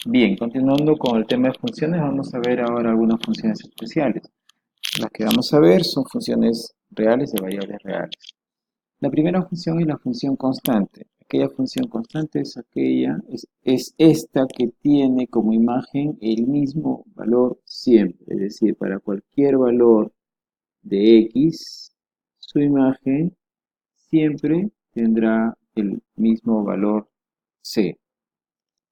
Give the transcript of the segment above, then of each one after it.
Bien, continuando con el tema de funciones, vamos a ver ahora algunas funciones especiales. Las que vamos a ver son funciones reales de variables reales. La primera función es la función constante. Aquella función constante es es esta que tiene como imagen el mismo valor siempre. Es decir, para cualquier valor de x, su imagen siempre tendrá el mismo valor c.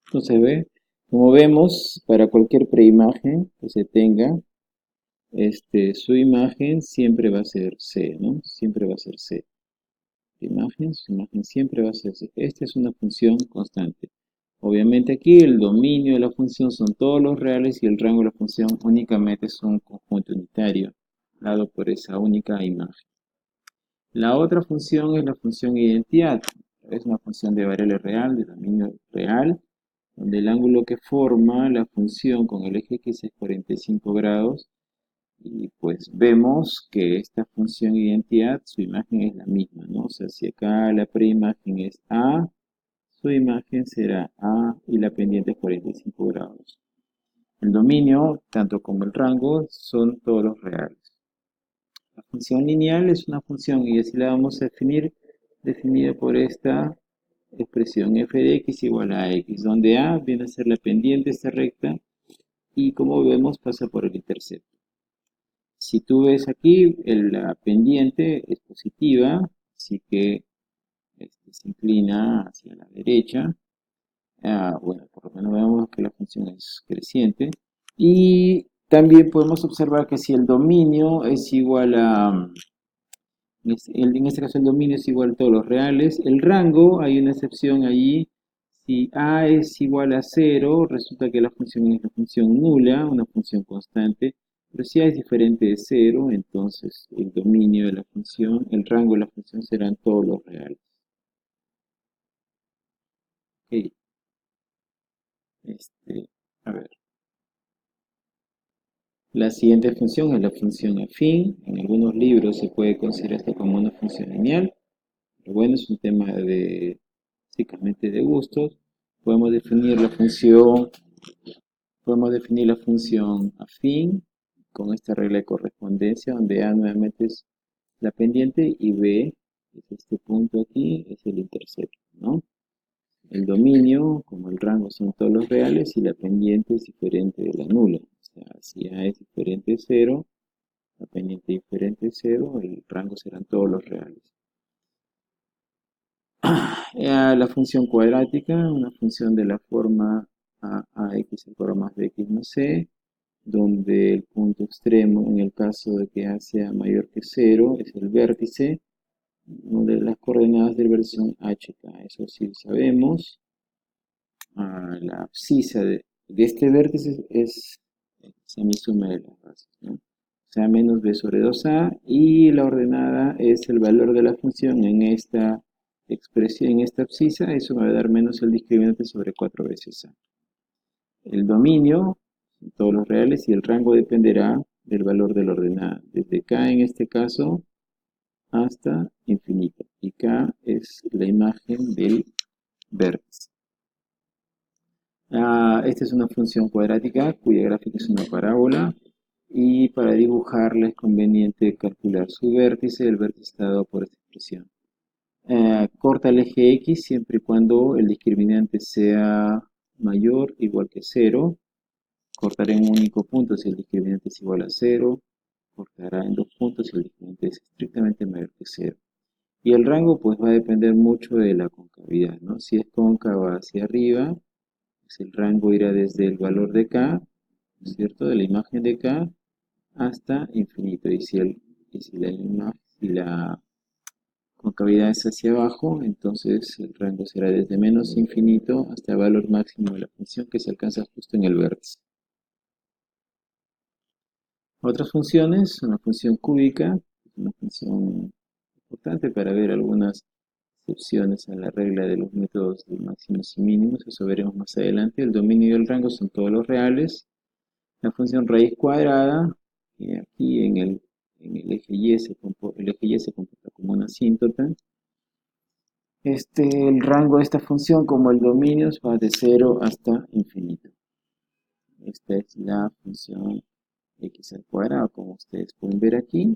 Entonces, como vemos, para cualquier preimagen que se tenga, su imagen siempre va a ser C, ¿no? Siempre va a ser C. Su imagen siempre va a ser C. Esta es una función constante. Obviamente aquí el dominio de la función son todos los reales y el rango de la función únicamente es un conjunto unitario dado por esa única imagen. La otra función es la función identidad. Es una función de variable real, de dominio real, donde el ángulo que forma la función con el eje x es 45 grados y pues vemos que esta función identidad, su imagen es la misma, ¿no? O sea, si acá la preimagen es A, su imagen será A y la pendiente es 45 grados. El dominio, tanto como el rango, son todos los reales. La función lineal es una función y así la vamos a definir, definida por esta expresión f de x igual a x, donde a viene a ser la pendiente de esta recta y como vemos pasa por el intercepto. Si tú ves aquí, la pendiente es positiva, así que se inclina hacia la derecha. Bueno, por lo menos vemos que la función es creciente. Y también podemos observar que si el dominio es igual a, en este caso el dominio es igual a todos los reales, el rango, hay una excepción allí, si a es igual a 0, resulta que la función es una función nula, una función constante, pero si a es diferente de 0, entonces el dominio de la función, el rango de la función serán todos los reales. Ok, a ver. La siguiente función es la función afín. En algunos libros se puede considerar esto como una función lineal. Pero bueno, es un tema de, básicamente de gustos. Podemos definir la función, podemos definir la función afín con esta regla de correspondencia, donde A nuevamente es la pendiente y B es este punto aquí, es el intercepto, ¿no? El dominio, como el rango son todos los reales y la pendiente es diferente de la nula. O sea, si A es diferente de 0, la pendiente diferente de 0, el rango serán todos los reales. La función cuadrática, una función de la forma ax al cuadrado más bx más c, donde el punto extremo, en el caso de que a sea mayor que 0, es el vértice, donde las coordenadas del vértice son hk, eso sí sabemos. La abscisa de este vértice es semisuma de las bases, ¿no? O sea, menos b sobre 2a, y la ordenada es el valor de la función en esta expresión, en esta abscisa, eso me va a dar menos el discriminante sobre 4 veces a. El dominio, todos los reales, y el rango dependerá del valor de la ordenada, desde k en este caso hasta infinito, y k es la imagen del vértice. Esta es una función cuadrática cuya gráfica es una parábola y para dibujarla es conveniente calcular su vértice. El vértice está dado por esta expresión. Corta el eje X siempre y cuando el discriminante sea mayor o igual que 0. Cortará en un único punto si el discriminante es igual a 0. Cortará en dos puntos si el discriminante es estrictamente mayor que 0. Y el rango pues va a depender mucho de la concavidad, ¿no? Si es cóncava hacia arriba, pues el rango irá desde el valor de k, ¿cierto? De la imagen de k hasta infinito. Si la concavidad es hacia abajo, entonces el rango será desde menos infinito hasta el valor máximo de la función que se alcanza justo en el vértice. Otras funciones, una función cúbica, una función importante para ver algunas excepciones a la regla de los métodos de máximos y mínimos, eso veremos más adelante. El dominio y el rango son todos los reales. La función raíz cuadrada, aquí en el eje Y se comporta como una asíntota. El rango de esta función, como el dominio, va de 0 hasta infinito. esta es la función x al cuadrado, como ustedes pueden ver aquí.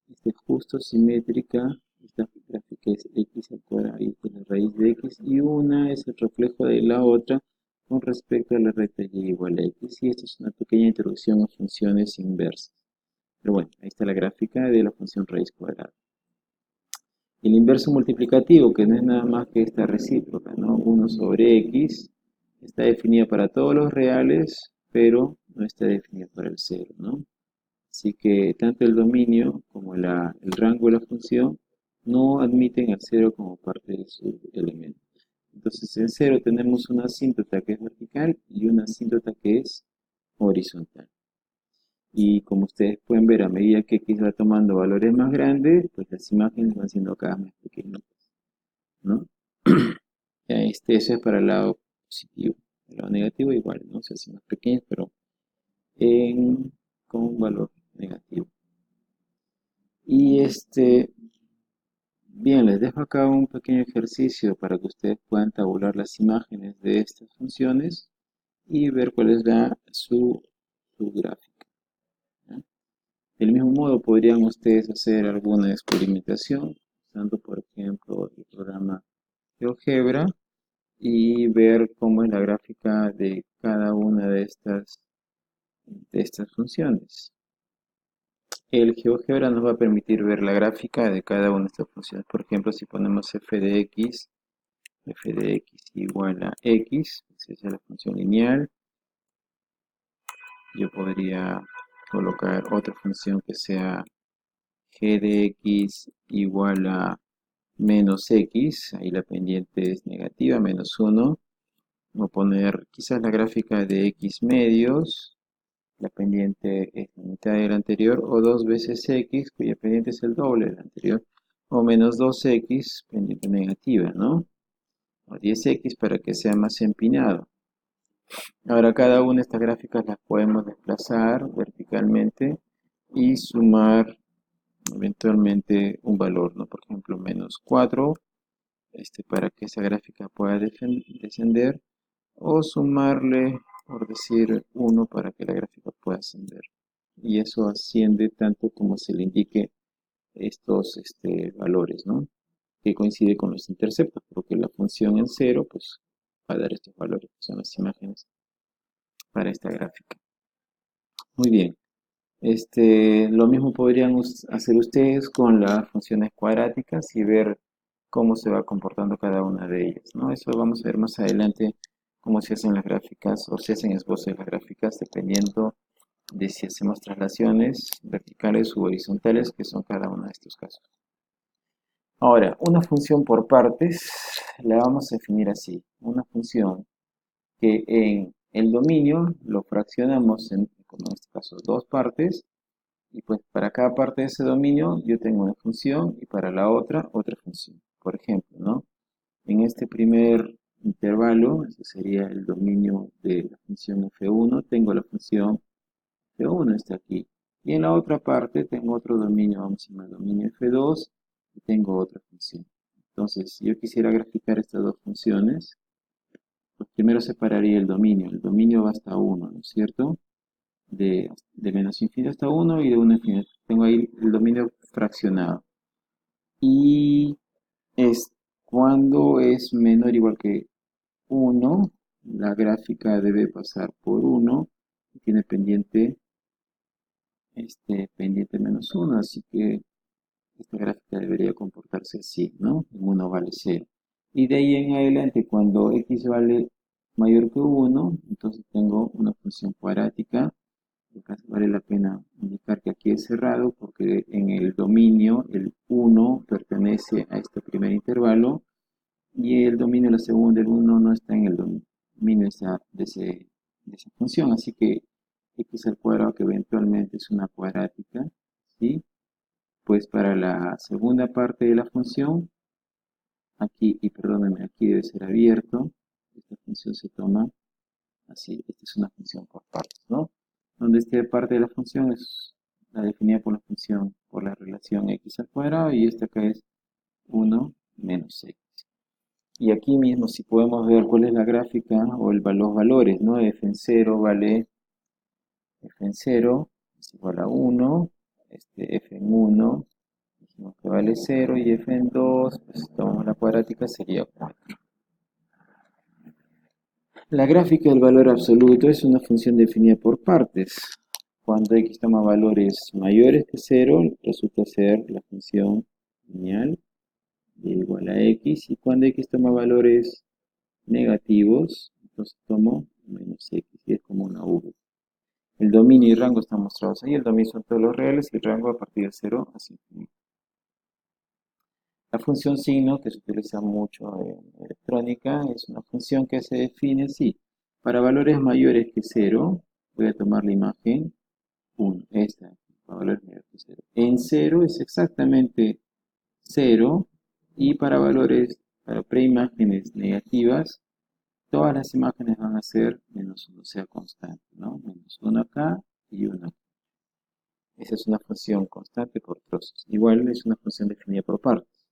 Esta es justo simétrica, esta gráfica es x al cuadrado y esta es la raíz de x, y una es el reflejo de la otra con respecto a la recta y igual a x, y esta es una pequeña introducción a funciones inversas. Pero bueno, ahí está la gráfica de la función raíz cuadrada. El inverso multiplicativo, que no es nada más que esta recíproca, ¿no? 1 sobre x, está definido para todos los reales, pero no está definido para el cero, ¿no? Así que tanto el dominio como el rango de la función no admiten al cero como parte de su elemento. Entonces en cero tenemos una asíntota que es vertical y una asíntota que es horizontal. Y como ustedes pueden ver, a medida que x va tomando valores más grandes, pues las imágenes van siendo cada vez más pequeñas, ¿no? Eso es para el lado positivo. El lado negativo igual, ¿no? Se hace más pequeño, pero con un valor negativo. Y bien, les dejo acá un pequeño ejercicio para que ustedes puedan tabular las imágenes de estas funciones y ver cuál es su gráfica, ¿no? Del mismo modo, podrían ustedes hacer alguna experimentación usando, por ejemplo, el programa GeoGebra y ver cómo es la gráfica de cada una de estas funciones. El GeoGebra nos va a permitir ver la gráfica de cada una de estas funciones. Por ejemplo, si ponemos f de x igual a x, esa es la función lineal, yo podría colocar otra función que sea g de x igual a menos x, ahí la pendiente es negativa, menos 1. Voy a poner quizás la gráfica de x medios, la pendiente es la mitad de la anterior, o 2 veces x, cuya pendiente es el doble de la anterior, o menos 2x, pendiente negativa, ¿no? O 10x para que sea más empinado. Ahora cada una de estas gráficas las podemos desplazar verticalmente y sumar eventualmente un valor, ¿no? Por ejemplo, menos 4, para que esa gráfica pueda descender, o sumarle, por decir, 1 para que la gráfica pueda ascender. Y eso asciende tanto como se le indique estos valores, ¿no? Que coincide con los interceptos, porque la función en 0, pues, va a dar estos valores, que son las imágenes para esta gráfica. Muy bien. Lo mismo podrían hacer ustedes con las funciones cuadráticas y ver cómo se va comportando cada una de ellas, ¿no? Eso vamos a ver más adelante cómo se hacen las gráficas o se hacen esbozos de las gráficas dependiendo de si hacemos traslaciones verticales u horizontales, que son cada uno de estos casos. Ahora, una función por partes la vamos a definir así. Una función que en el dominio lo fraccionamos en, como en este caso, dos partes, y pues para cada parte de ese dominio yo tengo una función y para la otra función. Por ejemplo, ¿no? En este primer intervalo, ese sería el dominio de la función f1, tengo la función f1, está aquí. Y en la otra parte tengo otro dominio, vamos a llamar dominio f2, y tengo otra función. Entonces, si yo quisiera graficar estas dos funciones, pues primero separaría el dominio. El dominio va hasta 1, ¿no es cierto? De menos infinito hasta 1 y de 1 a infinito. Tengo ahí el dominio fraccionado. Y cuando es menor o igual que 1, la gráfica debe pasar por 1 y tiene pendiente menos 1, así que esta gráfica debería comportarse así, ¿no? En 1 vale 0. Y de ahí en adelante, cuando x vale mayor que 1, entonces tengo una función cuadrática. Acá vale la pena indicar que aquí es cerrado porque en el dominio el 1 pertenece a este primer intervalo y el dominio de la segunda, el 1 no está en el dominio de esa función, así que x al cuadrado, que eventualmente es una cuadrática, ¿sí? Pues para la segunda parte de la función, aquí, y perdónenme, aquí debe ser abierto, esta función se toma así, esta es una función por partes, ¿no? Donde esta parte de la función es la definida por la función, por la relación x al cuadrado, y esta acá es 1 menos x. Y aquí mismo si podemos ver cuál es la gráfica o los valores, ¿no? F en 0 vale f en 0 es igual a 1, f en 1 dijimos que vale 0 y f en 2, pues si tomamos la cuadrática sería 4. La gráfica del valor absoluto es una función definida por partes. Cuando x toma valores mayores que 0, resulta ser la función lineal de igual a x, y cuando x toma valores negativos, entonces tomo menos x, y es como una v. El dominio y rango están mostrados ahí. El dominio son todos los reales y el rango a partir de 0 hasta infinito. La función signo, que se utiliza mucho en electrónica, es una función que se define así. Para valores mayores que 0, voy a tomar la imagen 1, esta, para valores mayores que 0. En 0 es exactamente 0, y para preimágenes negativas, todas las imágenes van a ser menos 1, o sea, constante, ¿no? Menos 1 acá y 1 acá. Esa es una función constante por trozos. Igual es una función definida por partes.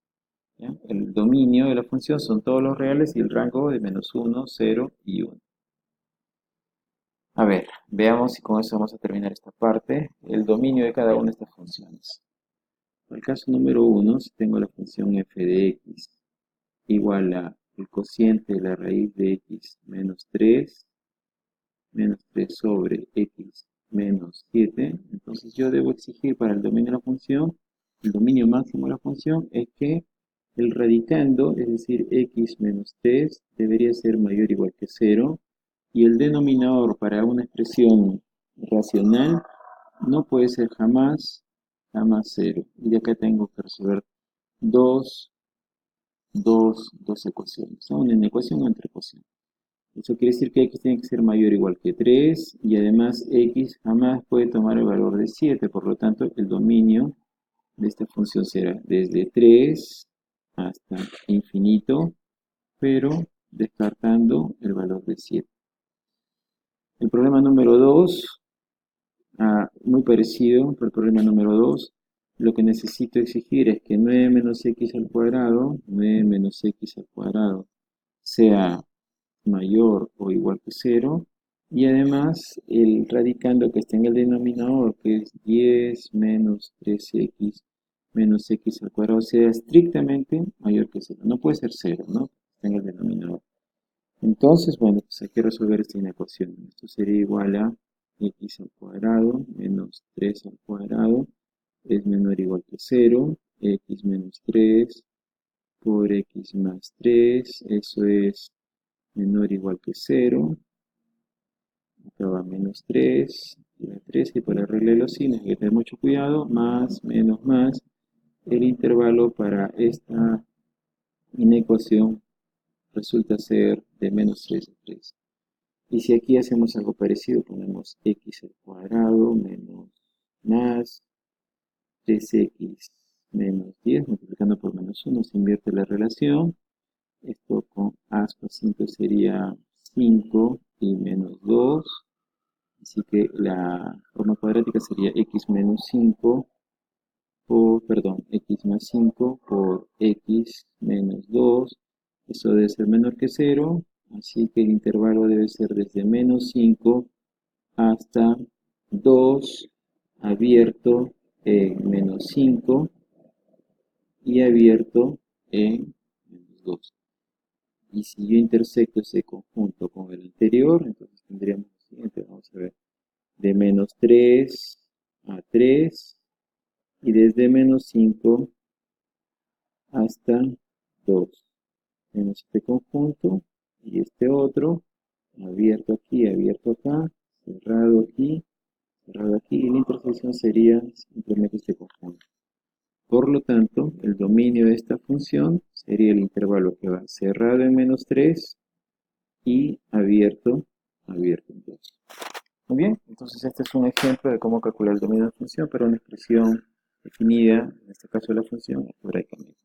¿Ya? El dominio de la función son todos los reales y el rango de menos 1, 0 y 1. A ver, veamos si con eso vamos a terminar esta parte. El dominio de cada una de estas funciones. En el caso número 1, si tengo la función f de x igual a el cociente de la raíz de x menos 3 sobre x menos 7, entonces yo debo exigir para el dominio de la función, el dominio máximo de la función es que el radicando, es decir, x menos 3, debería ser mayor o igual que 0, y el denominador para una expresión racional no puede ser jamás 0. Y de acá tengo que resolver dos ecuaciones, ¿no? Una ecuación entre ecuaciones. Eso quiere decir que x tiene que ser mayor o igual que 3, y además x jamás puede tomar el valor de 7, por lo tanto el dominio de esta función será desde 3 hasta infinito, pero descartando el valor de 7. El problema número 2, muy parecido, pero el problema número 2, lo que necesito exigir es que 9 menos x al cuadrado, 9 menos x al cuadrado, sea mayor o igual que 0, y además el radicando que está en el denominador, que es 10 menos 3x menos x al cuadrado, sea estrictamente mayor que 0. No puede ser 0, ¿no? Está en el denominador. Entonces, bueno, pues hay que resolver esta inecuación. Esto sería igual a x al cuadrado menos 3 al cuadrado es menor o igual que 0, x menos 3 por x más 3, eso es menor o igual que 0, acá va menos 3, y la 3, y por la regla de los signos hay que tener mucho cuidado, más, menos, más, el intervalo para esta inecuación resulta ser de menos 3 a 3. Y si aquí hacemos algo parecido, ponemos x al cuadrado menos más 3x menos 10, multiplicando por menos 1, se invierte la relación. Esto con aspa 5 sería 5 y menos 2. Así que la forma cuadrática sería x menos 5 por, perdón, x más 5 por x menos 2. Eso debe ser menor que 0, así que el intervalo debe ser desde menos 5 hasta 2, abierto en menos 5 y abierto en menos 2. Y si yo intersecto ese conjunto con el anterior, entonces tendríamos lo siguiente, vamos a ver, de menos 3 a 3, y desde menos 5 hasta 2. Tenemos este conjunto y este otro, abierto aquí, abierto acá, cerrado aquí, y la intersección sería simplemente este conjunto. Por lo tanto, el dominio de esta función sería el intervalo que va cerrado en menos 3 y abierto en 2. Muy bien, entonces este es un ejemplo de cómo calcular el dominio de la función para una expresión definida, en este caso la función algebraicamente.